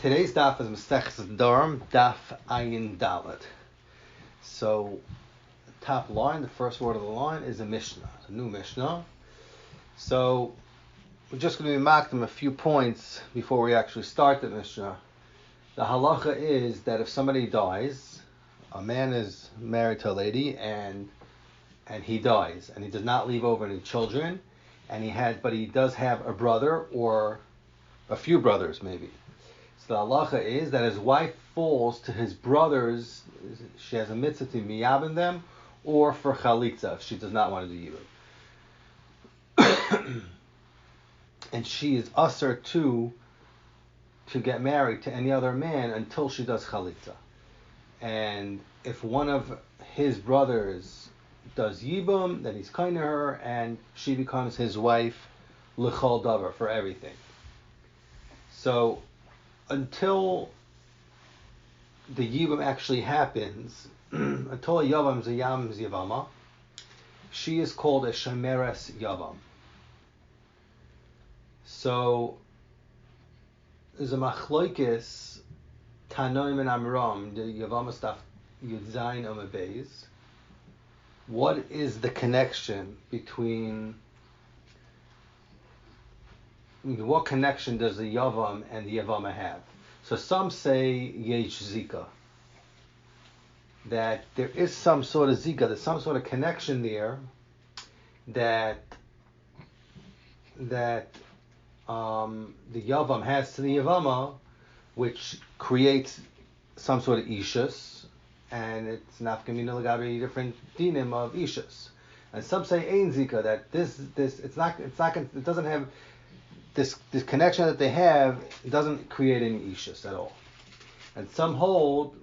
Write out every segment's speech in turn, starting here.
Today's daf is Masechus Nedarim, daf Ayin Dalet. So, the top line, the first word of the line, is a Mishnah, a new Mishnah. So, we're just going to be marking a few points before we actually start the Mishnah. The halacha is that if somebody dies, a man is married to a lady and he dies, and he does not leave over any children, but he does have a brother or a few brothers maybe. So the halacha is that his wife falls to his brothers. She has a mitzvah to miyabin them, or for chalitza if she does not want to do yibum. And she is usher to get married to any other man until she does chalitza. And if one of his brothers does yibum, then he's kind to her, and she becomes his wife l'chol davar, for everything. So until the yibum actually happens, until a yavam is a yavama, she is called a shemeres yavam. So there's a machloikis tanoim and amram, the yavama stuff, yudzayin amabeis. What is the connection between? What connection does the yavam and the yavama have? So some say yesh zika, that there is some sort of zika, there's some sort of connection there, that the yavam has to the yavama, which creates some sort of ishus, and it's not going to be different dinim of ishus. And some say ein zika, that it doesn't have this connection that they have doesn't create any ishus at all. And some hold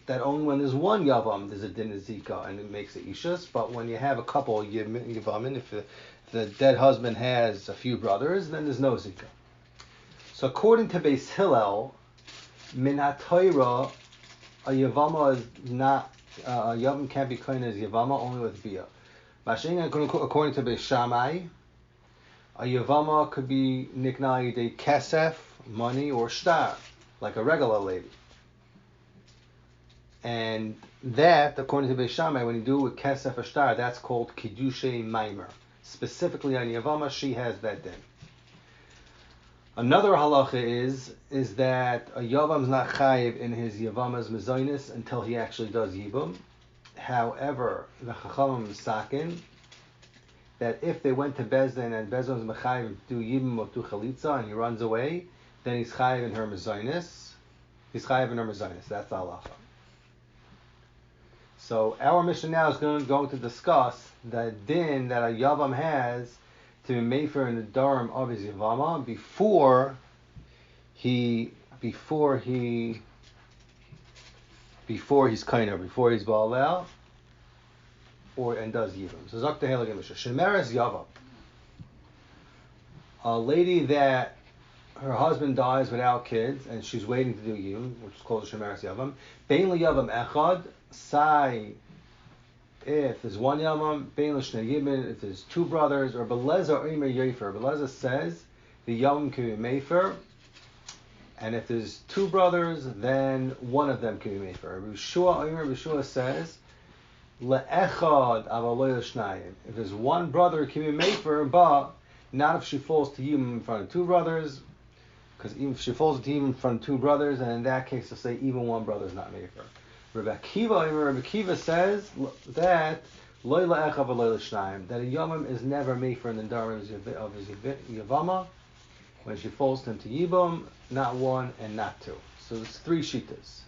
that only when there's one yavam there's a din of zika and it makes it ishus, but when you have a couple yavamin, if the dead husband has a few brothers, then there's no zika. So according to Beis Hillel, min ha'torah, a yavama is not, a yavam can't be clean as yavama only with bia. According to Beis Shammai, a yavama could be nikna yidei kesef, money, or shtar, like a regular lady. And that, according to Beis Shammai, when you do it with kesef or shtar, that's called kiddushay maimer. Specifically on yavama, she has that din. Another halacha is that a yavam is not chayiv in his yavama's mezainis until he actually does yibum. However, the chachamim misakin that if they went to Bezdin and Bezdin is mechayiv to do yibum or to chalitza and he runs away, then he's chayiv in her mezainis. He's chayiv in her mezainis. That's the halacha. So our mission now is going to discuss the din that a yavam has to be mefer in the darim of his yavama before he's kainer, before he's baalel, and does yibum. So Zakta Helag Mishnah. Shemeres yavam. A lady that her husband dies without kids and she's waiting to do yibum, which is called a shemeres yavam. Bein yavam echad. Sai, if there's one yavam, bein l'shnei yibum, if there's two brothers, or belezer oimer yofer. Belezer says the yavam can be mefer, and if there's two brothers, then one of them can be mefer. Rishua says le'echad aval lo yoshnayim. If there's one brother, it can be mefer, but not if she falls to yibum in front of two brothers, because even if she falls to yibum in front of two brothers, and in that case, they'll say even one brother is not mefer. Rabbi Kiva says that loy la'echav v'loy l'shnayim, that a yomim is never mefer in the darim of his yavama when she falls to him to yibum, not one and not two. So it's three shitas.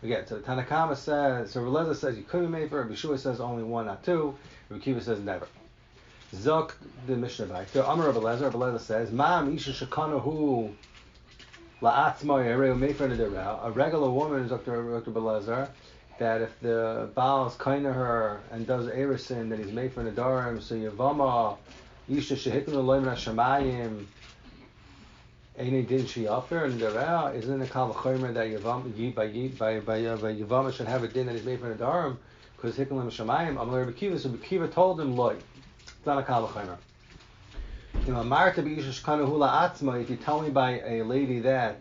Again, so the Tanakama says, so Releza says you could be mefer, Rabbi Shua says only one, not two, Rabbi Kiva says never. Zok the Mishnah Vayter, Amar Rabbi Lezer says, Ma'am isha shekanahu la'atzma yareu mefer nedareu. A regular woman, Dr. Belezer, that if the Baal is kind to her and does erisin, then he's made for nedarim. So yavama isha shehiknu loim nashamayim any din she offer and nedareu. Isn't it kal v'chomer that yavama should have a din that he's made for nedarim because hiknu loim nashamayim? Amar Rabbi Kiva, so Rabbi Kiva told him loy. It's not a kal v'chomer. If you tell me by a lady that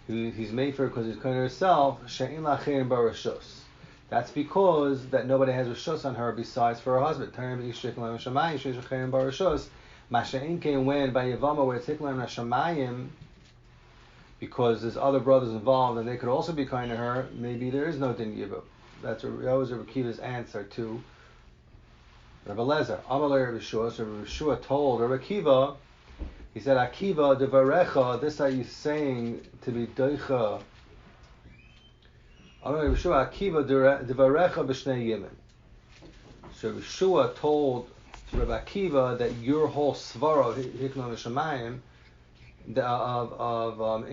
he's made for because he's kind of herself. She'in lachein barashos. That's because that nobody has rishos on her besides for her husband. Masha'in came when by Yavama where it's hiklam nashamayim, because there's other brothers involved and they could also be kind to her. Maybe there is no din yibum. That was Rabbi Akiva's answer to Rabbi Lezer. Amalei Rabbi Shua. So Rabbi Shua told Rabbi Akiva. He said, Akiva devarecha. This are you saying to be doicha. Amalei Rabbi Shua. Akiva devarecha b'shnei yimin. So Rabbi Shua told to Rabbi Akiva that your whole svara hiklam v'shamayim of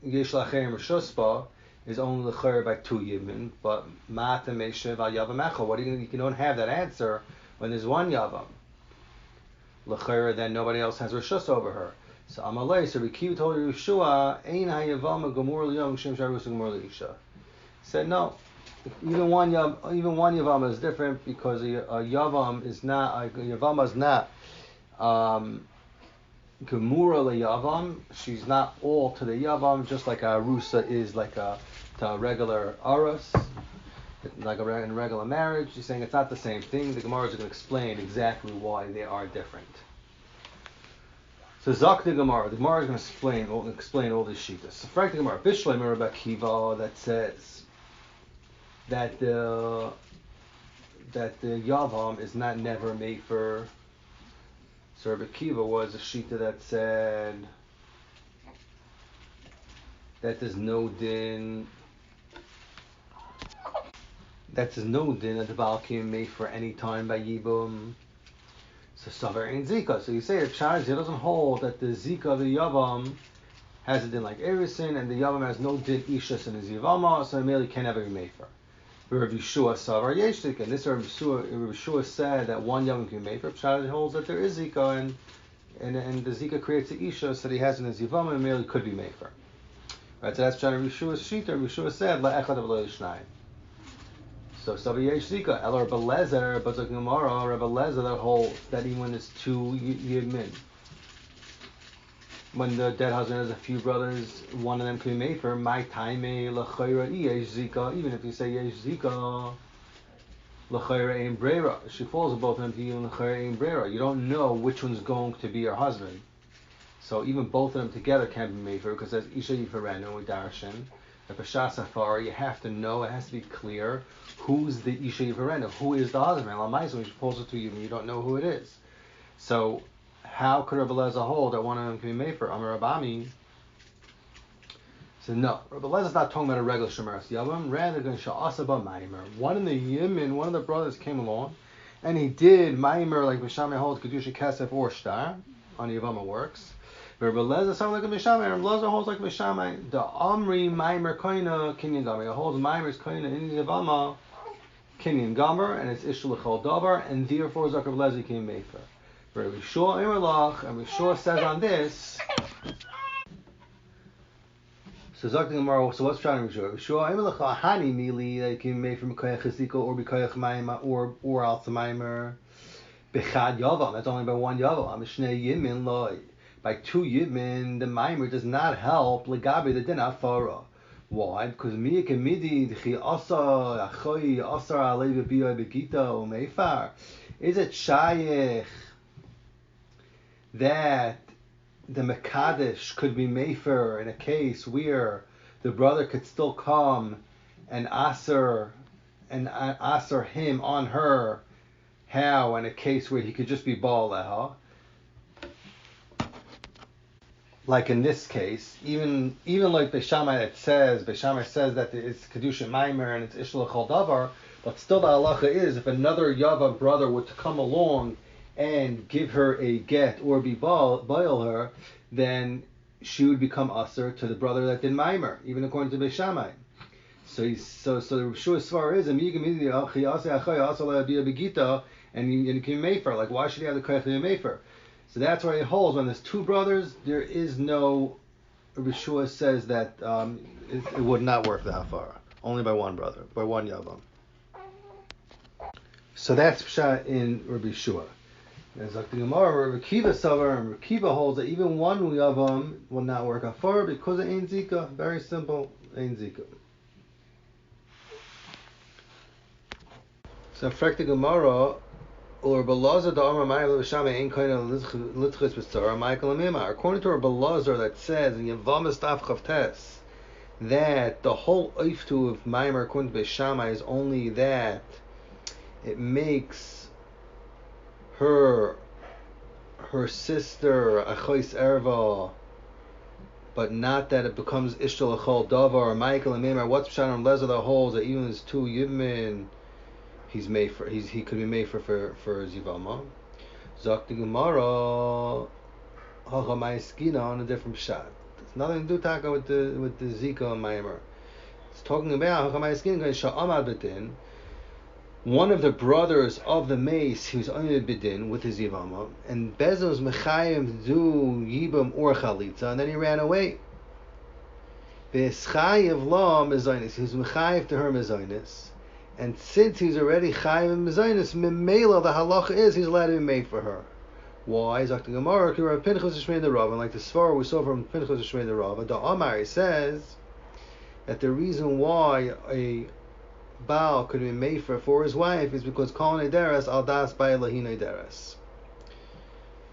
yesh lachem rishospa is only l'chayr by 2 yimin, but ma'ata meshav al yavam echa. What do you don't have that answer when there's 1 yavam l'chayr, then nobody else has rishos over her. So Amalei, so Rabbi Akiva told Yeshua, ein hayavama gomor liyam shem sharus gomor liisha. Said no. Even one yavam is different because a yavam is not gemura leyavam. She's not all to the yavam, just like a arusa is like a regular arus, like in regular marriage. She's saying it's not the same thing. The Gemara is going to explain exactly why they are different. So Zak the Gemara is going to explain all these shittas. So Frank the Gemara, Bishleim Rabbi Akiva, that says that the yavam is not never made for. So Rabbi Akiva was a shita that said that there's no din that the Baal can made for any time by yibum. So Savar ain't Zika. So you say if Shari doesn't hold that the Zika of the yavam has a din like Erisin, and the yavam has no din ishas in his yavama, so Emeli can never be made for. Rav Yeshua Savar Yeshtik, and this Rav Yeshua said that 1 yavam can be made for. Pshat holds that there is Zika, and the Zika creates the Isha, so that he has in his Yavama, and merely could be made for. Right, so that's Pshat Rav Yeshua's Shita. Rav Yeshua said, La Echad Avlo Yishnai. So Savar Yesh Zika, El Rabbi Lezer, but the Gemara, Rabbi Lezer that holds that even when there's 2 Yidmin, when the dead husband has a few brothers, 1 of them can be made for. My time l'chayra yesh zika. Even if you say yesh zika, l'chayra ein brera. She falls with both of them to you l'chayra ein brera. You don't know which one's going to be your husband, so even both of them together can be made for, because there's isha yifarenu with darshan. The Pashas Safar, you have to know. It has to be clear who's the isha yifarenu, who is the husband. L'maisa, when she falls to you, you don't know who it is. So how could Rabbi Lezer hold that 1 of them can be made for? Amar Rabami said no. Rabbi Lezer's not talking about a regular Shemeres Yavam. Rather than Sha'asa ba Maimer. One in the Yemen, one of the brothers came along, and he did Maimer like Mishameh holds Kedusha Kesef or Shtar on the Yavama works. Rabbi Lezer sounds like a Mishameh. Rabbi Lezer holds like Mishameh. The Amri Maimer Koina Kinyan Gamer. It holds Maimer's Koina in the Yavama Kinyan Gamer, and it's Ishul Chol Davar, and therefore Zakar Lezer can be made for. Rabbi Shua Emerlach, and Rabbi Shua says on this. So Zakar Gemara. So what's trying to Rabbi Shua? Rabbi Shua Emerlach Hani Mili that can be made from Koyach Chesika or Bikoyach Maima or Alzheimer. Bechad Yavam. That's only by 1 Yavam. Mishnei Yimin Loi. By 2 Yimin, the Maimer does not help Legabi the Din Afara. Why? Because Miyik and Midi Dchi Asa Achoy Asar Alei B'Biyoi Begita Umeifar. Is it Shaykh that the Mekadesh could be Mefer in a case where the brother could still come and Aser him on her? How in a case where he could just be Baal Leha? Like in this case, even like Beishamai says that it's Kedusha Maimer and it's Ishla Chol Davar, but still the halacha is if another Yava brother were to come along and give her a get or be boil her, then she would become aser to the brother that did Maimer, even according to Beishamai. So the Rishua Svar is and you can mefer. Like, why should he have the koyach to mefer? So that's why it holds when there's 2 brothers, there is no. Rishua says that it would not work the hafara, only by 1 brother, by 1 yavam. So that's pshat in Rabbi Shua. As like the Gemara, Rekiva Savar, and Rekiva holds that even one Yavam will not work on four because it ain't Zika. Very simple, ain't Zika. So, Frek the Gemara, or Belazar the Amar Ma'il B'Shama ain't kind of Litchis B'Tzara, Michael Amima. According to our Belazar that says in Yavam Stav Chavtes that the whole Eiftu of Maimer according to B'Shama is only that it makes her sister Achois Erva, but not that it becomes Ishtal Achol Davar or Michael and Maimar. What's Pshat on Lezer that holds that even his two Yibmin, he could be made for Zivama. Zok the Gemara Hachamai Skina on a different Pshat. It's nothing to do taka with the Zika and Maimar. It's talking about Hachamai Skina Sha'amad B'Din. One of the brothers of the mace, he was under the bidin with his yivama, and Bezos was mechayim do yibam or chalitza, and then he ran away. V'eschayiv la mezainis, he was mechayiv to her mezainis, and since he's already chayiv mezainis, memela the halacha is he's allowed to be made for her. Why? Zok the Gemara, Kira Pinchas Shmei the Rav, and like the Svar we saw from Pinchas Shmei the Rav, the Amar says that the reason why a Baal could be made for his wife is because Kol Nederes al das Baila hi Nederes.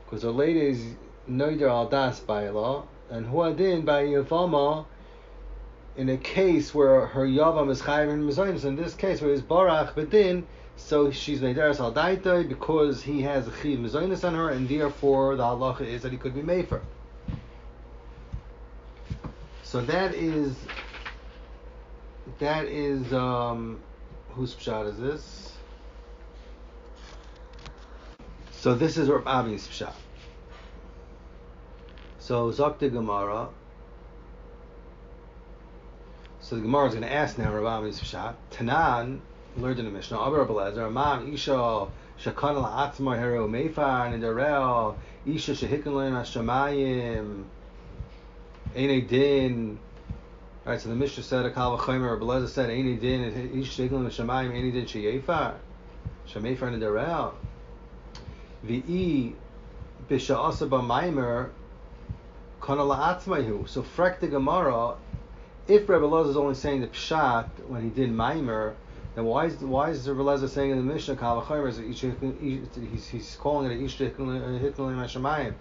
Because the lady is Neder al das Baila, and Huadin by Yavama, in a case where her Yavam is Chayim and Mezainis, in this case where it's Barach Bedin, so she's Nederes al Daitoi because he has a Chiv Mezainis on her, and therefore the halacha is that he could be made for. So that is whose pshat is this? So this is Rav Avi's pshat. So Zok the Gemara. So the Gemara is going to ask now Rav Avi's pshat. Tanan learned in the Mishnah. Abba Rabbi Lezer, Mam Isha Shakana la'atzma hero meifar nidarel Isha shehikan lein hashamayim Einei din. Right, so the Mishnah said a kal v'chomer. Rabbi Lezer said Einei din Isha shehikan lein hashamayim Einei din sheyefar shemeifar nidarel v'i bisha asa b'maimer kana la'atzmahu. So frek the Gemara. If Rabbi Lezer is only saying the pshat when he did maimer, then why is Rabbi Lezer saying in the Mishnah kal v'chomer? He's calling it a ish hitkin l'mashamayim.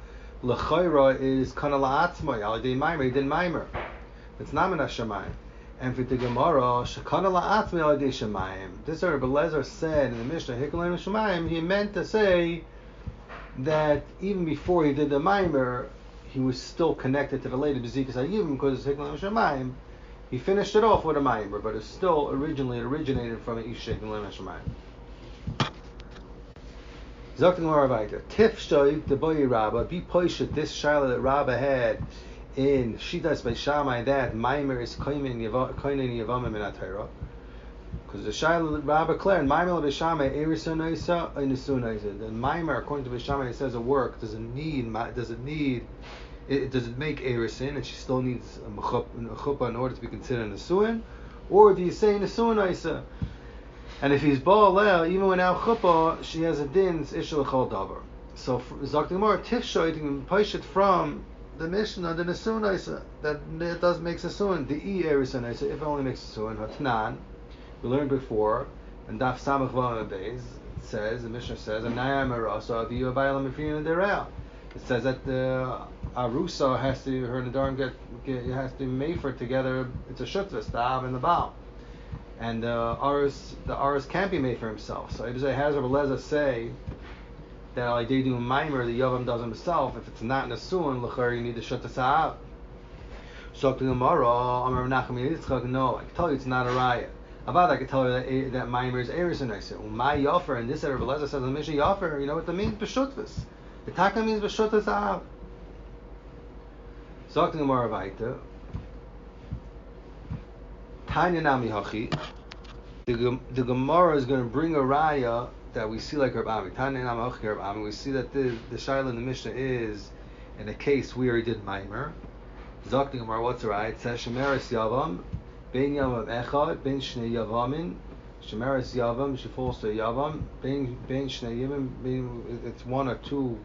L'chayra is kana la'atzmai al dei maimer. He did maimer. It's not min hashamayim. And for the Gemara shekana la'atzmai al dei shamayim. This is what Rabbi Lezer said in the Mishnah hitkin l'mashamayim. He meant to say that even before he did the maimer, he was still connected to the lady b'zikas hayivim because hitkin l'mashamayim. He finished it off with a maimer, but it still originated from an ish hitkin l'mashamayim. Zok the Gemara weiter. Tif shoyik the boy Rabba be poishet this shaila that Rabba had in Shitas by Shammai that maimer is koinen yavamim in Atayra. Because the shaila that Rabba declared maimer by Shammai erisonaisa inisunaisa. The maimer according to Shammai it says a work does it make erisin and she still needs a chuppah in order to be considered a nisuin, or do you say nisunaisa? And if he's ba'alel, even without chuppah, she has a din, it's ishal chol davar. So, Zok the Gemara, tifshoy, you can push it from the Mishnah, the nesunaisa, that it does make a suin, the e erisonaisa, if it only makes a suin, hatnan, we learned before, and daf samach v'am beis, it says, the Mishnah says, anaya merasa, aviyu abaylam ifrin derel. It says that the arusa has to, her Nedarim has to be made for together, it's a shutva, stav and the baal. And the Aris can't be made for himself. So Ibn has Rabbi Lezer say that like they do a maimer, the Yavam does himself. If it's not Nasuin, l'char you need to shut this out. So to Gemara, Amar Nachum Yitzchak, no, I can tell you it's not a riot. About I can tell you that maimer is Eris and I said, my Yafer, and this Rabbi Lezer says in the Mishnah Yafer, you know what that means? B'shutvis. The Taka means b'shutvis out. So to Gemara weiter. Tanya Nami Hachi. The Gemara is going to bring a raya that we see like Reb Ami. Tanya Nami Hachi Reb Ami. We see that the shaila in the Mishnah is in a case where he did maimer. Zok the Gemara, what's the raya? It says Shemeres Yavam, Ben Yavam Echad, Ben Shnei Yavamin, Shemeres Yavam, she falls to Yavam. Bein Shnei Yimim, it's one or two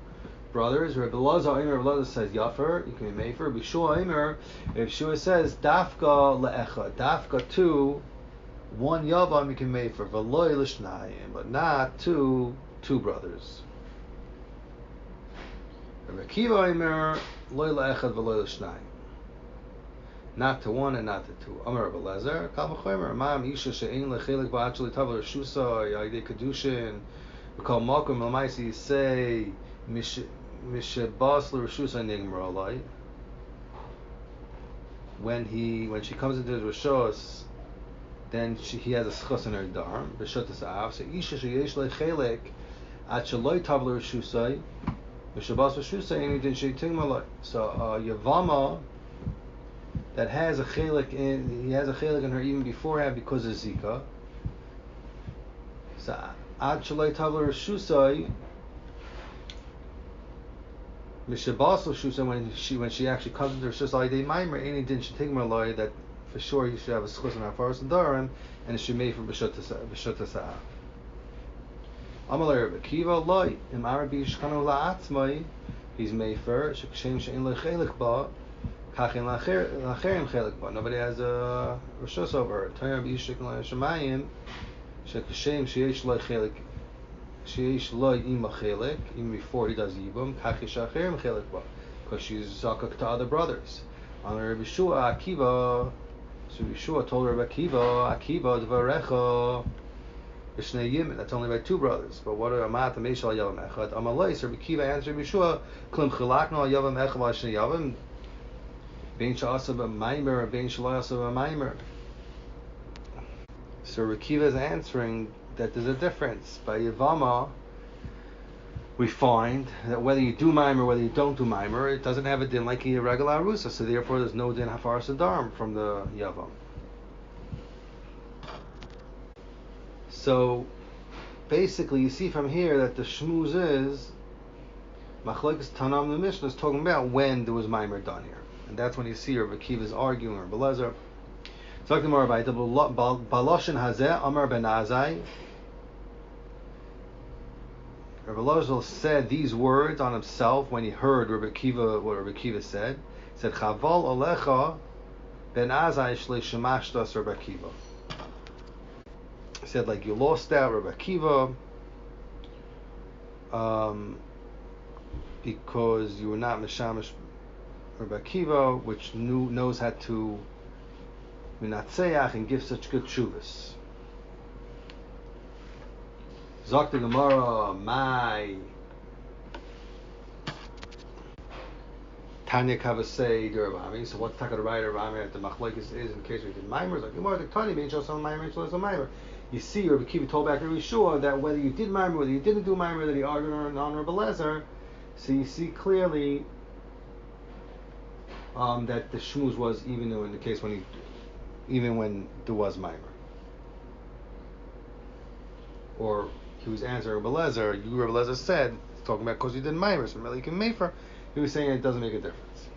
brothers. Rabbi Elazar says Yafer, you can be Mefer. Bishua Imer, if Shua says Dafka le'echa, Dafka two, one Yavam you can Mefer, V'loi l'shnayim, but not two brothers. Rabbi Akiva Imer, Loi le'echad v'loi l'shnayim. Not to one and not to two. Amar Rabbi Elazar, Kal v'chomer, Mam Isha she'ein lechelik ba'at sheli tavel Rishusa, Ya'idei Kedushin, V'kal Malkum L'maisi say, Mishabas l'Rishusa nigmar alai. When she comes into his Rishos, then he has a schus in her darm, B'shotas av, so Isha she'yesh lechelik, at sheloi tavel Rishusa, Mishabas Rishusa, and he didn't she'tingmar alai. So, Yavama, that has a chelik he has a chelik in her even beforehand because of Zika. So ad shalei tavla reshusai mishabasel shusai when she actually comes into her shusai day maimer any din should take more loy that for sure he should have a schus in our forest and darim and it should be for b'shotasa. Amalei Rabbi Akiva loy im Arabi shkanu la'atzmai he's mefer shekshem she'in lo chelik ba. Nobody has a rishos over it. Tanya b'yishik l'shamayim shekashem sheyesh lo chelik sheyesh lo ima chelik even before he does yibum kachi shacherim chelik ba because she's zakak to other brothers. On Rabbi Shua Akiva, so Rabbi Shua told Rabbi Akiva dvarecha b'shnei yimin. That's only by two brothers. But what are amat ameshal yavam echad? Amalei. So Rabbi Akiva answered Rabbi Shua klim chilakna al yavam echad v'shnei yavam. Bein sha'asa b'maimer, bein sh'layasa b'maimer. So Rekiva is answering that there's a difference. By Yavama, we find that whether you do maimer, whether you don't do maimer, it doesn't have a din like a regular arusa. So therefore, there's no din hafar sadarm from the Yavam. So basically, you see from here that the shmuz is machlokes Tanam the Mishnah is talking about when there was maimer done here. And that's when you see Rabbi Akiva is arguing, or Belazar. Talking more about it. Baloshin Hazeh Amar Ben Azai. Rabbi Elazar said these words on himself when he heard what Rabbi Akiva said. He said, Chaval Alecha Ben Azai Shle Shemashtas Rabbi Akiva. He said, like, you lost out Rabbi Akiva because you were not Meshamish Rabbi Akiva, which knows how to minatzeach and give such good shuvas. Zakta Gemara, my Tanya Kavasei Durabami. So what's Taka the writer Rami at the Machlekes is in case we did Maimers? Like Gemara, the Tanya being show some Maimer, so some Maimer. You see, Rabbi Akiva told back to Yeshua that whether you did Maimer, whether you didn't do Maimer, that he argued on Rabbi Elazar. So you see clearly that the shmuz was even in the case even when there was maimer, or he was answering Rabbi Elazar. Rabbi Elazar said, talking about because you did maimer, so really you can mefer. He was saying it doesn't make a difference.